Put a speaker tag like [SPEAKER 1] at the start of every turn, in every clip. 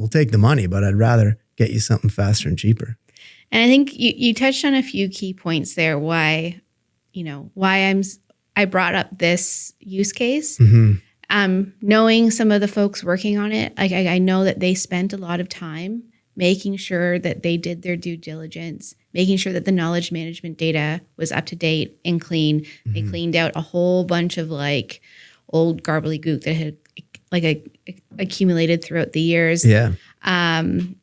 [SPEAKER 1] take the money, but I'd rather get you something faster and cheaper.
[SPEAKER 2] And I think you touched on a few key points there. Why I brought up this use case. Knowing some of the folks working on it, I know that they spent a lot of time making sure that they did their due diligence, making sure that the knowledge management data was up to date and clean. They cleaned out a whole bunch of like old gobbledygook that had accumulated throughout the years.
[SPEAKER 1] Yeah.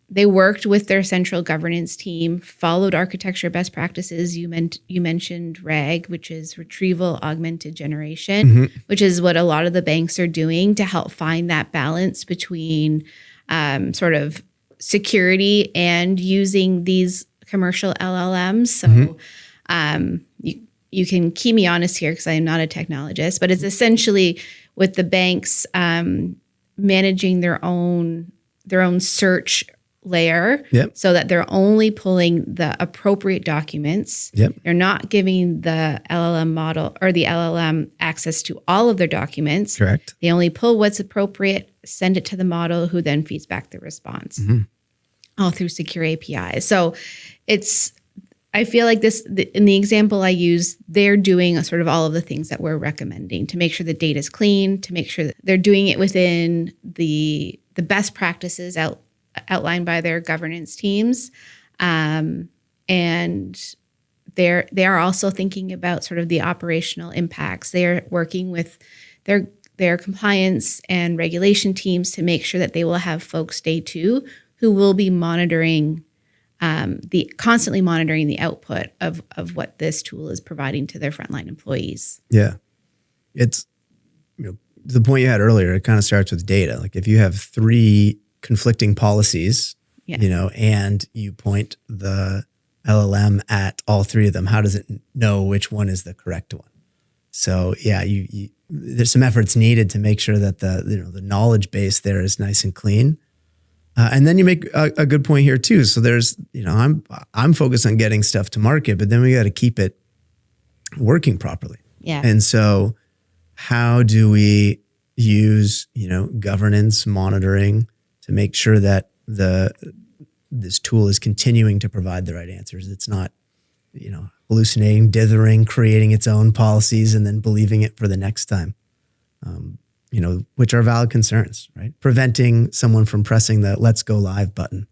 [SPEAKER 2] They worked with their central governance team, followed architecture best practices. You mentioned RAG, which is retrieval-augmented generation, which is what a lot of the banks are doing to help find that balance between sort of security and using these commercial LLMs. So you can keep me honest here because I am not a technologist, but it's essentially with the banks managing their own search layer so that they're only pulling the appropriate documents. They're not giving the LLM model or the LLM access to all of their documents.
[SPEAKER 1] Correct.
[SPEAKER 2] They only pull what's appropriate, send it to the model, who then feeds back the response all through secure APIs. So I feel like in the example I use, they're doing sort of all of the things that we're recommending to make sure the data is clean, to make sure that they're doing it within the best practices outlined by their governance teams. And they are also thinking about sort of the operational impacts. They're working with their compliance and regulation teams to make sure that they will have folks day two who will be monitoring constantly monitoring the output of what this tool is providing to their frontline employees.
[SPEAKER 1] Yeah. It's, the point you had earlier, it kind of starts with data. Like if you have 3 conflicting policies, and you point the LLM at all 3 of them, how does it know which one is the correct one? So yeah, there's some efforts needed to make sure that the knowledge base there is nice and clean. And then you make a good point here too. So there's, I'm focused on getting stuff to market, but then we got to keep it working properly.
[SPEAKER 2] Yeah.
[SPEAKER 1] And so how do we use, governance monitoring to make sure that this tool is continuing to provide the right answers? It's not, hallucinating, dithering, creating its own policies and then believing it for the next time. Which are valid concerns, right? Preventing someone from pressing the let's go live button.